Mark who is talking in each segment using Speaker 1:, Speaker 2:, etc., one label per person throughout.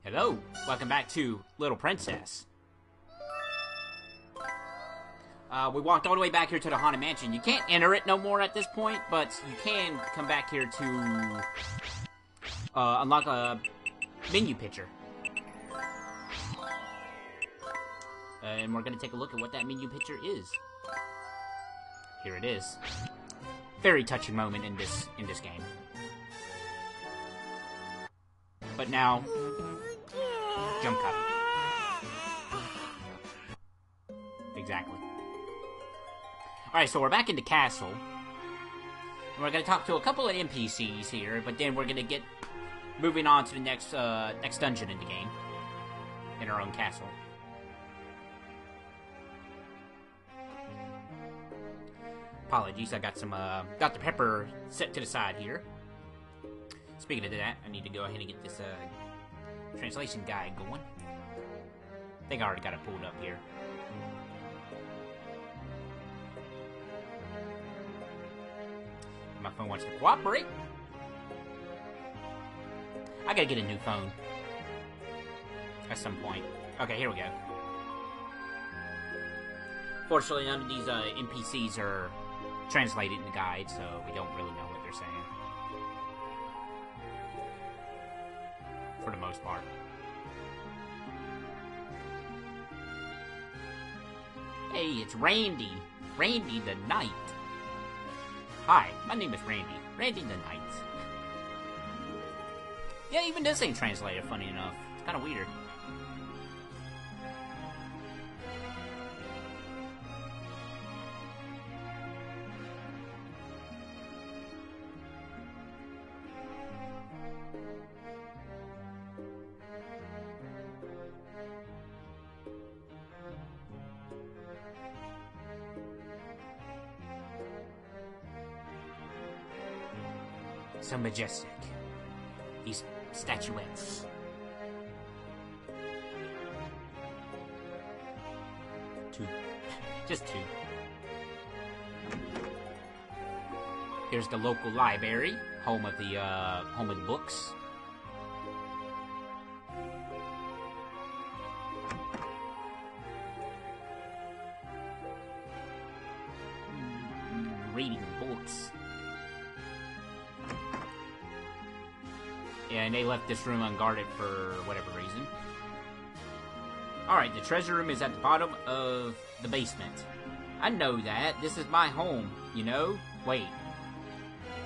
Speaker 1: Hello, welcome back to Little Princess. We walked all the way back here to the Haunted Mansion. You can't enter it no more at this point, but you can come back here to unlock a menu picture. And we're going to take a look at what that menu picture is. Here it is. Very touching moment in this game. But now, jump cut. Exactly. Alright, so we're back in the castle. And we're going to talk to a couple of NPCs here, but then we're going to get moving on to the next dungeon in the game. In our own castle. Apologies, I got some Dr. Pepper set to the side here. Speaking of that, I need to go ahead and get this translation guide going. I think I already got it pulled up here. My phone wants to cooperate. I gotta get a new phone. At some point. Okay, here we go. Fortunately, none of these NPCs are translated in the guide, so we don't really know what they're saying. For the most part. Hey, it's Randy. Randy the Knight. Hi, my name is Randy. Randy the Knight. Yeah, even this ain't translated, funny enough. It's kind of weird. So majestic. These statuettes. Two. Just two. Here's the local library, home of the books. Reading books. And they left this room unguarded for whatever reason. Alright, the treasure room is at the bottom of the basement. I know that. This is my home, you know? Wait.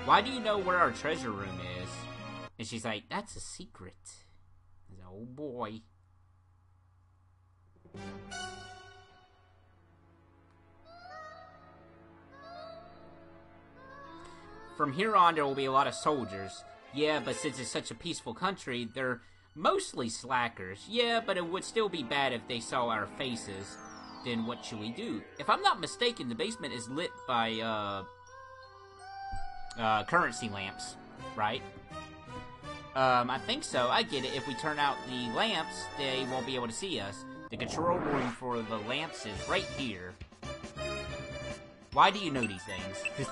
Speaker 1: Why do you know where our treasure room is? And she's like, that's a secret. I said, oh boy. From here on, there will be a lot of soldiers. Yeah, but since it's such a peaceful country, they're mostly slackers. Yeah, but it would still be bad if they saw our faces. Then what should we do? If I'm not mistaken, the basement is lit by, currency lamps, right? I think so. I get it. If we turn out the lamps, they won't be able to see us. The control room for the lamps is right here. Why do you know these things?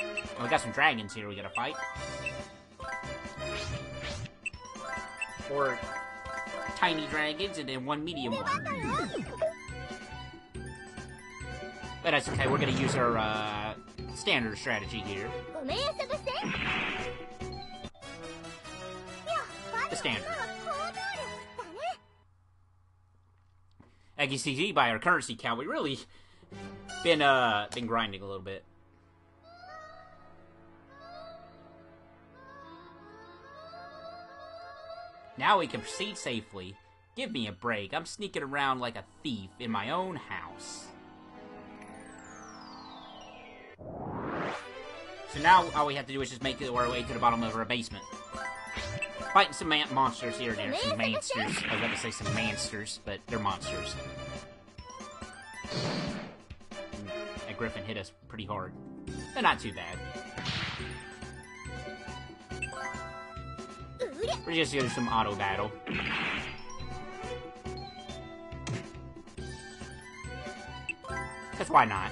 Speaker 1: Well, we got some dragons here we gotta fight. 4 tiny dragons and then 1 medium one. But that's okay, we're gonna use our standard strategy here. The standard. As you see by our currency count, we really been grinding a little bit. Now we can proceed safely. Give me a break. I'm sneaking around like a thief in my own house. So now all we have to do is just make our way to the bottom of our basement. Fighting some monsters here and there. Some mansters. I was about to say some mansters, but they're monsters. That griffin hit us pretty hard. But not too bad. We're just doing some auto battle. Because why not?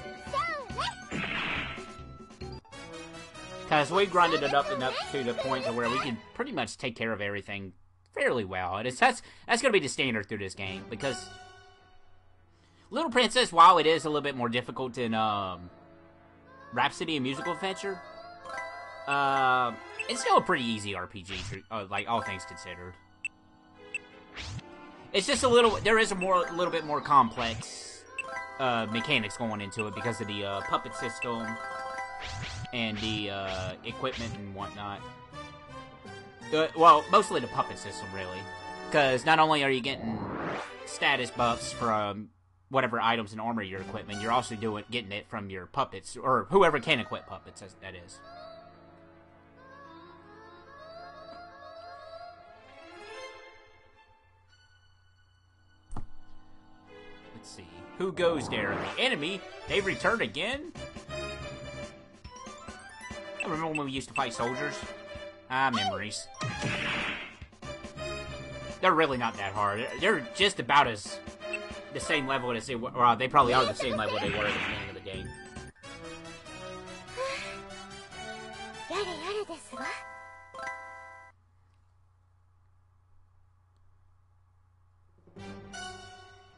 Speaker 1: Because we grinded it up enough to the point to where we can pretty much take care of everything fairly well. And that's going to be the standard through this game, because Little Princess, while it is a little bit more difficult than Rhapsody and Musical Adventure, it's still a pretty easy RPG, like all things considered. It's just there is a little bit more complex mechanics going into it because of the puppet system and the equipment and whatnot. Well, mostly the puppet system, really. Because not only are you getting status buffs from whatever items and armor you're equipping, you're also getting it from your puppets, or whoever can equip puppets, that is. Let's see. Who goes there? The enemy? They return again? I remember when we used to fight soldiers. Memories. They're really not that hard. They're just about as the same level as they were. Well, they probably are the same level they were at the beginning of the game.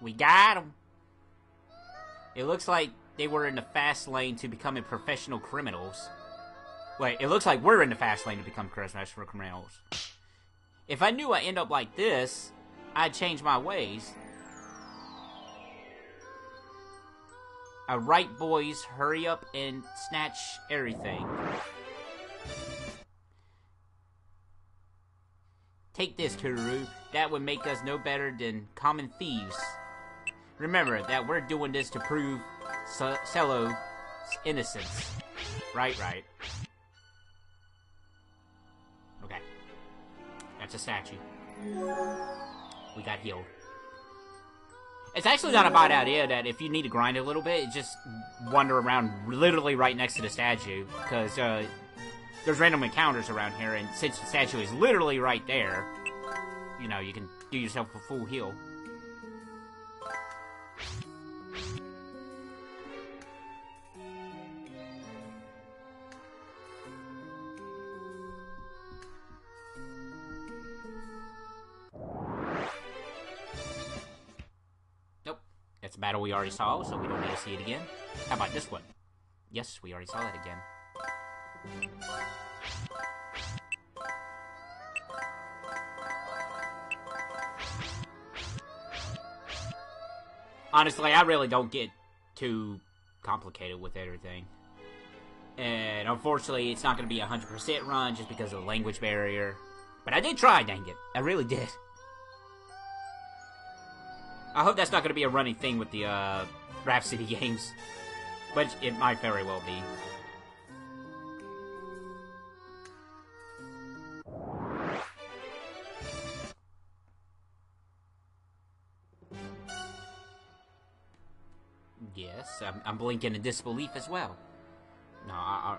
Speaker 1: We got them. It looks like they were in the fast lane to becoming professional criminals. Wait, it looks like we're in the fast lane to become professional criminals. If I knew I'd end up like this, I'd change my ways. Alright, boys, hurry up and snatch everything. Take this, Kuru. That would make us no better than common thieves. Remember that we're doing this to prove Cello's innocence. Right. Okay. That's a statue. We got healed. It's actually not a bad idea that if you need to grind a little bit, just wander around literally right next to the statue. Because there's random encounters around here, and since the statue is literally right there, you know, you can do yourself a full heal. That's a battle we already saw, so we don't need to see it again. How about this one? Yes, we already saw that again. Honestly, I really don't get too complicated with everything. And unfortunately, it's not going to be a 100% run just because of the language barrier. But I did try, dang it. I really did. I hope that's not going to be a running thing with the Rhapsody games. But it might very well be. Yes, I'm blinking in disbelief as well. No, I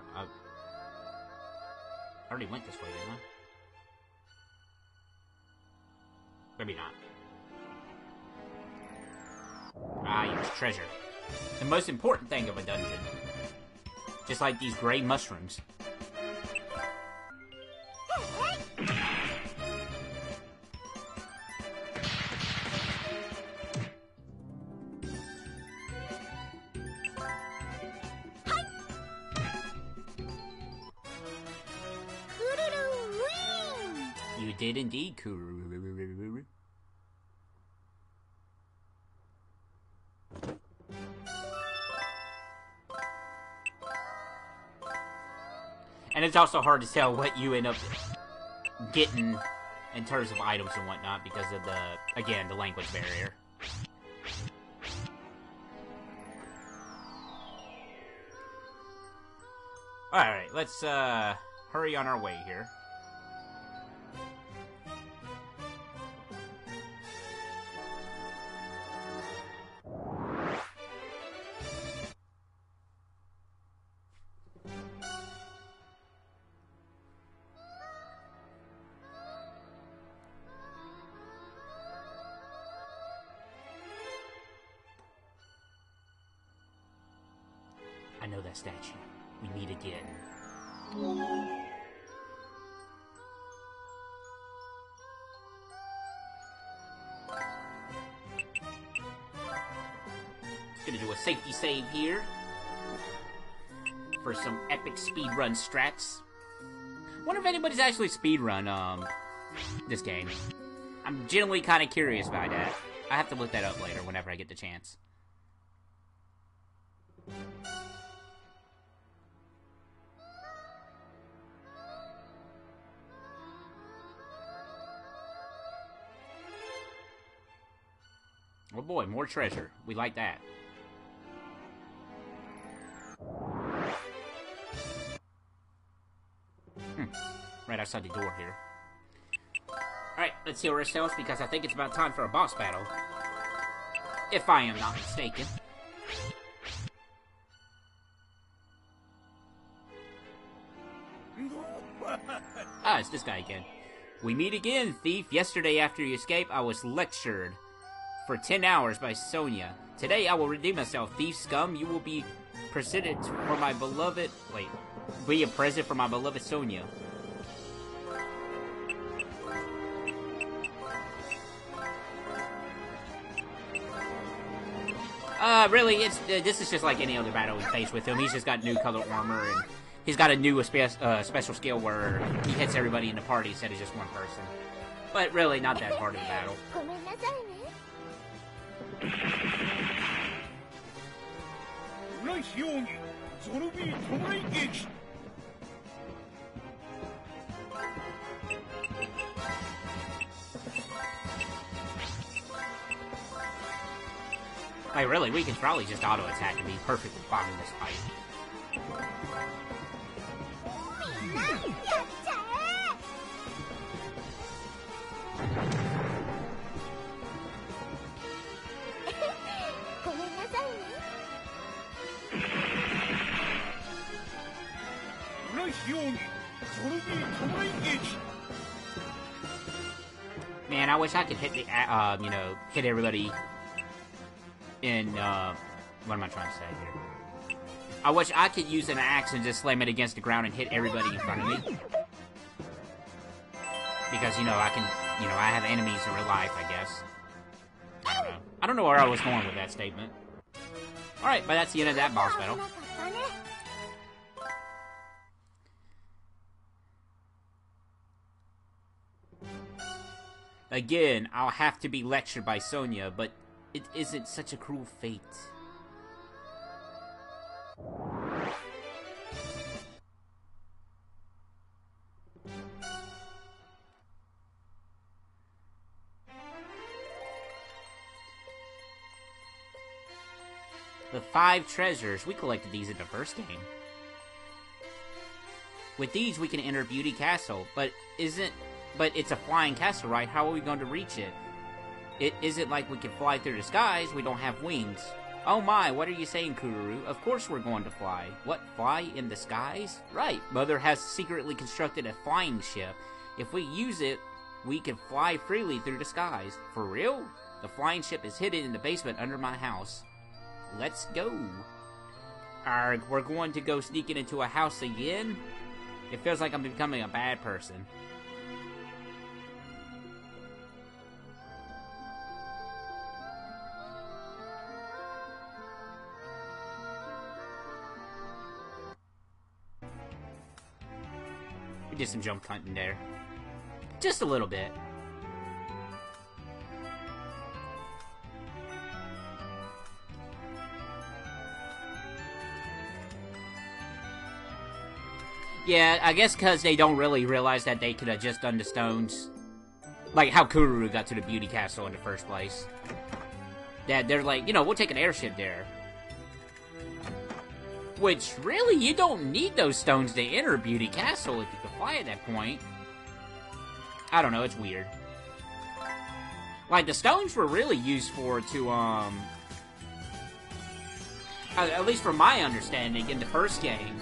Speaker 1: already went this way, didn't I? Maybe not. Ah, yes, treasure. The most important thing of a dungeon. Just like these gray mushrooms. You did indeed, Kuru. And it's also hard to tell what you end up getting in terms of items and whatnot because of the language barrier. Alright, let's hurry on our way here. I know that statue. We meet again. Gonna do a safety save here. For some epic speedrun strats. Wonder if anybody's actually speedrun, this game. I'm genuinely kind of curious about that. I have to look that up later whenever I get the chance. Oh boy, more treasure. We like that. Right outside the door here. Alright, let's heal ourselves because I think it's about time for a boss battle. If I am not mistaken. Ah, it's this guy again. We meet again, thief. Yesterday after you escaped, I was lectured for 10 hours by Sonia. Today I will redeem myself, thief scum. You will be presented for my beloved... Wait. Be a present for my beloved Sonia. Really, this is just like any other battle we face with him. He's just got new color armor, and he's got a new special skill where he hits everybody in the party instead of just one person. But really, not that hard of a battle. Like, really, we could probably just auto-attack and be perfectly fine in this fight. Man, I wish I could hit the, you know, hit everybody in, what am I trying to say here? I wish I could use an axe and just slam it against the ground and hit everybody in front of me. Because, you know, I can, you know, I have enemies in real life, I guess. I don't know. I don't know where I was going with that statement. Alright, but that's the end of that boss battle. Again, I'll have to be lectured by Sonia, but it isn't such a cruel fate. The 5 treasures, we collected these in the first game. With these, we can enter Beauty Castle, but it's a flying castle, right? How are we going to reach it? Is it like we can fly through the skies? We don't have wings. Oh my, what are you saying, Kururu? Of course we're going to fly. What, fly in the skies? Right, Mother has secretly constructed a flying ship. If we use it, we can fly freely through the skies. For real? The flying ship is hidden in the basement under my house. Let's go. Arg, we're going to go sneaking into a house again? It feels like I'm becoming a bad person. We did some jump hunting there. Just a little bit. Yeah, I guess because they don't really realize that they could have just done the stones. Like how Kururu got to the Beauty Castle in the first place. That they're like, you know, we'll take an airship there. Which, really, you don't need those stones to enter Beauty Castle if you can fly at that point. I don't know, it's weird. Like, the stones were really used for to, at least from my understanding, in the first game,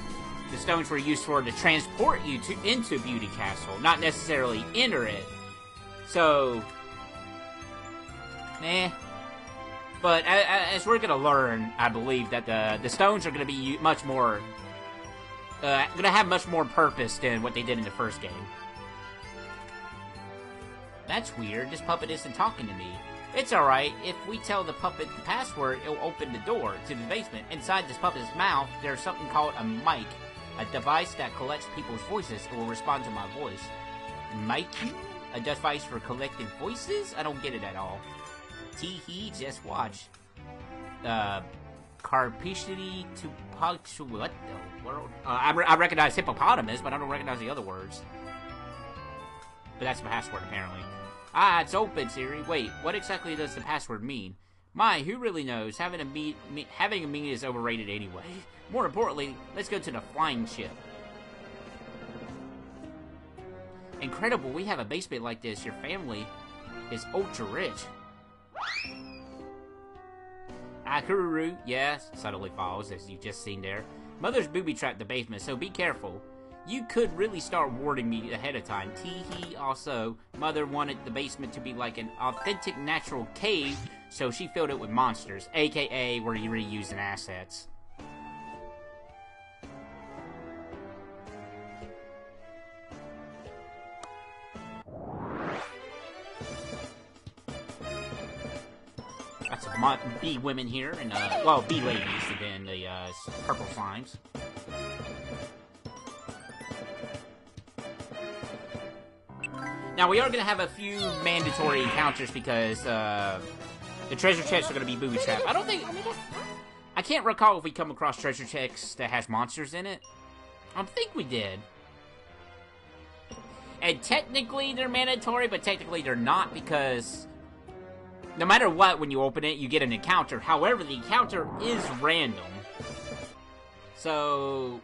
Speaker 1: the stones were used for to transport you into Beauty Castle, not necessarily enter it. So, But as we're gonna learn, I believe that the stones are gonna be much more, gonna have much more purpose than what they did in the first game. That's weird. This puppet isn't talking to me. It's alright. If we tell the puppet the password, it'll open the door to the basement. Inside this puppet's mouth, there's something called a mic. A device that collects people's voices and will respond to my voice. Mic? A device for collecting voices? I don't get it at all. Tee-hee, just watch. Carpicity to punctual. What the world? I recognize hippopotamus, but I don't recognize the other words. But that's the password, apparently. Ah, it's open, Siri. Wait, what exactly does the password mean? My, who really knows? Having a meeting is overrated anyway. More importantly, let's go to the flying ship. Incredible, we have a basement like this. Your family is ultra rich. Akururu, yes, subtly follows, as you've just seen there. Mother's booby-trapped the basement, so be careful. You could really start warning me ahead of time. Tee-hee, also, Mother wanted the basement to be like an authentic natural cave, so she filled it with monsters, aka where you're reusing assets. That's bee women here, and, well, bee ladies, and then the, purple slimes. Now, we are going to have a few mandatory encounters because, the treasure chests are going to be booby-trapped. I can't recall if we come across treasure chests that has monsters in it. I think we did. And technically they're mandatory, but technically they're not because no matter what, when you open it, you get an encounter. However, the encounter is random. So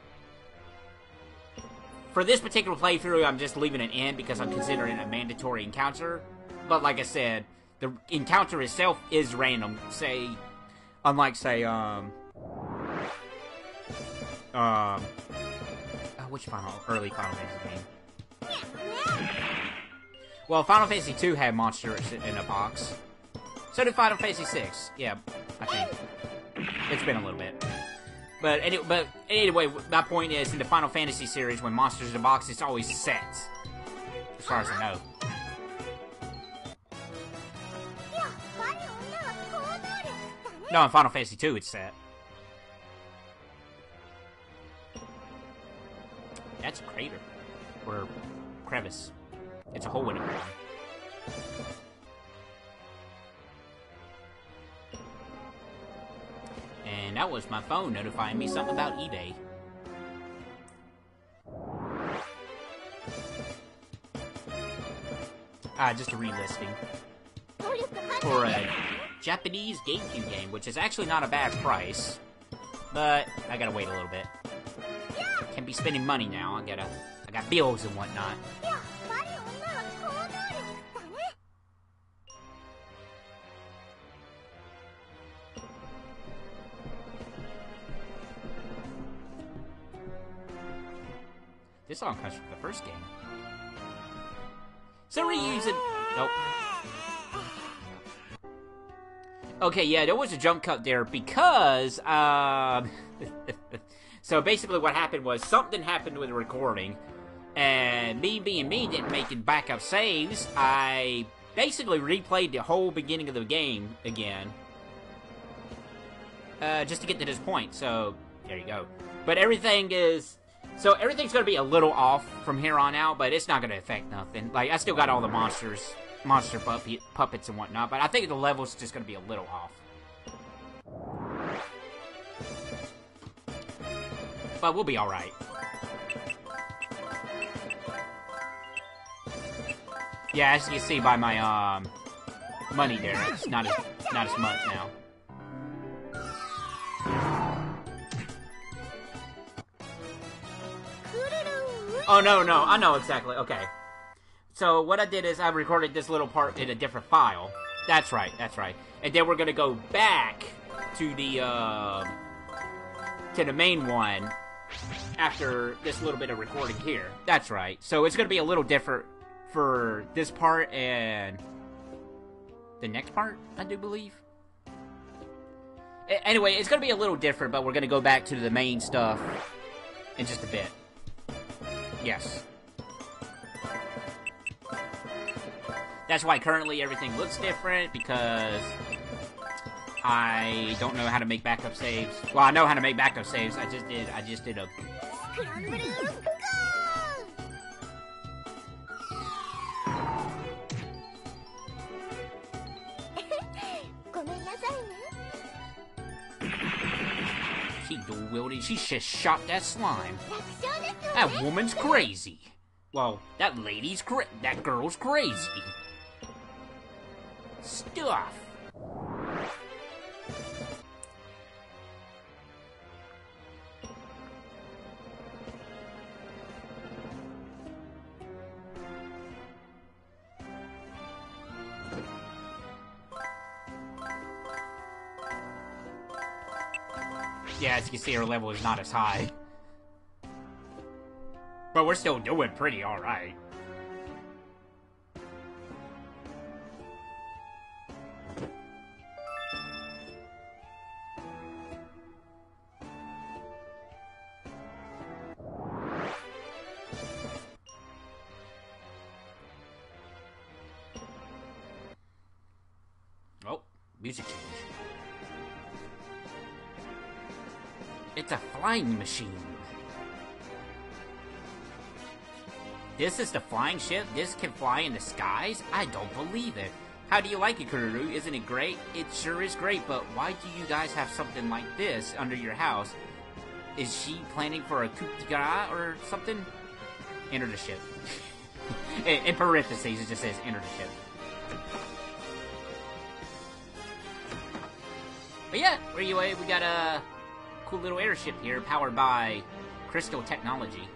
Speaker 1: for this particular playthrough, I'm just leaving it in because I'm considering it a mandatory encounter. But like I said, the encounter itself is random. Unlike, which early Final Fantasy game? Well, Final Fantasy 2 had monsters in a box. So did Final Fantasy 6. Yeah, I think. It's been a little bit. But anyway, my point is, in the Final Fantasy series, when monsters in a box, it's always set. As far as I know. No, in Final Fantasy 2, it's set. That's a crater. Or crevice. It's a hole in the ground. And that was my phone notifying me something about eBay. Just a relisting. For a Japanese GameCube game, which is actually not a bad price. But I gotta wait a little bit. Can't be spending money now. I got bills and whatnot. This song comes from the first game. So reusing. Nope. Okay, yeah, there was a jump cut there because, so basically what happened was something happened with the recording, and me being me didn't make it backup saves. I basically replayed the whole beginning of the game again, just to get to this point, so there you go. But everything's gonna be a little off from here on out, but it's not gonna affect nothing. Like, I still got all the monster puppets and whatnot, but I think the level's just gonna be a little off. But we'll be alright. Yeah, as you can see by my, money there, it's not as much now. Oh, no, I know exactly. Okay. So, what I did is I recorded this little part in a different file. That's right. And then we're gonna go back to the main one after this little bit of recording here. That's right. So, it's gonna be a little different for this part and the next part, I do believe. Anyway, it's gonna be a little different, but we're gonna go back to the main stuff in just a bit. That's why currently everything looks different, because I don't know how to make backup saves. Well, I know how to make backup saves. I just did a... She dual wielding. She just shot that slime. That woman's crazy. Well, that girl's crazy. Stuff. Yeah, as you can see, our level is not as high. But we're still doing pretty alright. Oh, music change. It's a flying machine. This is the flying ship? This can fly in the skies? I don't believe it. How do you like it, Kururu? Isn't it great? It sure is great, but why do you guys have something like this under your house? Is she planning for a coup de grace or something? Enter the ship. In parentheses, it just says enter the ship. But yeah, anyway, we got a cool little airship here powered by crystal technology.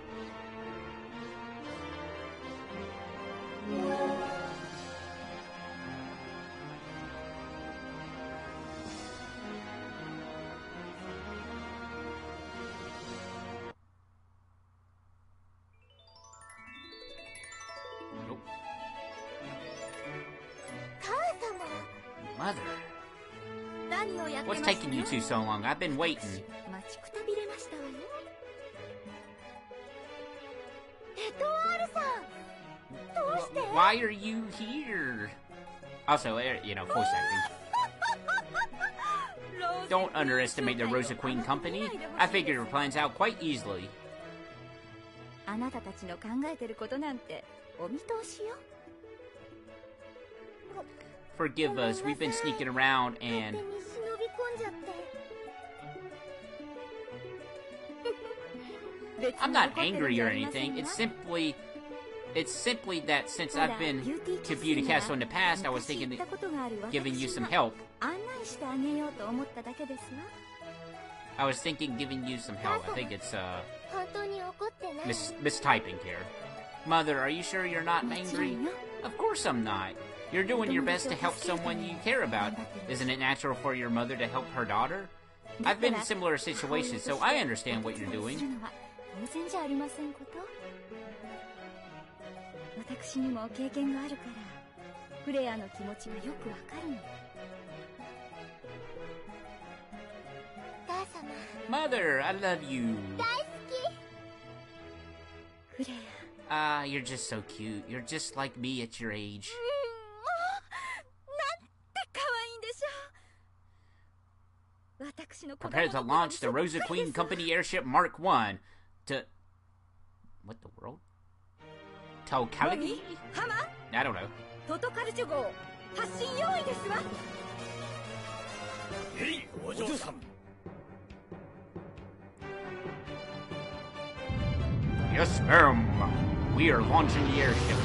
Speaker 1: Nope. Mother. What's taking you two so long? I've been waiting. Why are you here? Also, you know, voice acting. Don't underestimate the Rosa Queen Company. I figured her plans out quite easily. Forgive us, we've been sneaking around and... I'm not angry or anything, it's simply that since I've been to Beauty Castle in the past, I was thinking of giving you some help. I was thinking giving you some help. I think it's, mistyping here. Mother, are you sure you're not angry? Of course I'm not. You're doing your best to help someone you care about. Isn't it natural for your mother to help her daughter? I've been in similar situations, so I understand what you're doing. Mother, I love you. You're just so cute. You're just like me at your age. Prepare to launch the Rosa Queen Company Airship Mark 1 to... What the world? Tokalagi? I don't know. Yes, ma'am. We are launching the airship.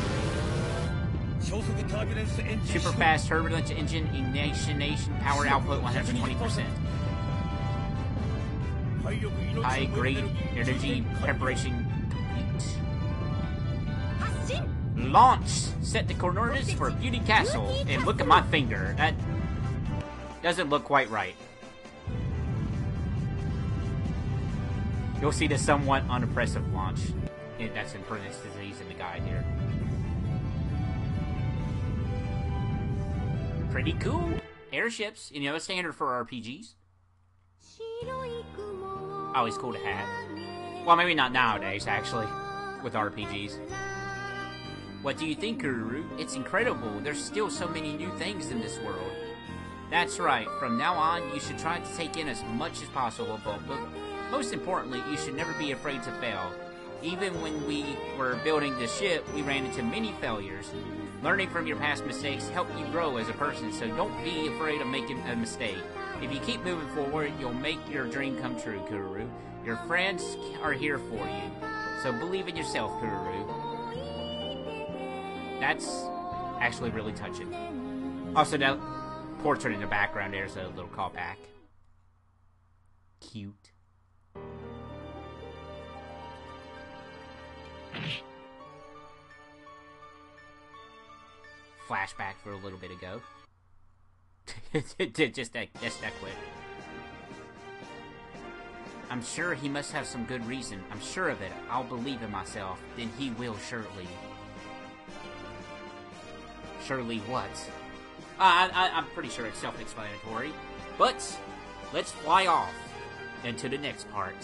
Speaker 1: Super fast turbulence engine ignition power output 120%. High grade energy preparation complete. Launch! Set the coordinates for Beauty Castle. And look at my finger. That doesn't look quite right. You'll see the somewhat unimpressive launch. That's in parentheses in the guide here. Pretty cool. Airships, you know, a standard for RPGs. Always cool to have. Well, maybe not nowadays, actually, with RPGs. What do you think, Guru? It's incredible. There's still so many new things in this world. That's right. From now on, you should try to take in as much as possible, but most importantly, you should never be afraid to fail. Even when we were building this ship, we ran into many failures. Learning from your past mistakes help you grow as a person, so don't be afraid of making a mistake. If you keep moving forward, you'll make your dream come true, Guru. Your friends are here for you, so believe in yourself, Guru. That's actually really touching. Also, that portrait in the background there's a little callback. Cute. Flashback for a little bit ago. just that quick. I'm sure he must have some good reason. I'm sure of it. I'll believe in myself. Then he will surely. Surely what? I'm pretty sure it's self-explanatory. But let's fly off into the next part.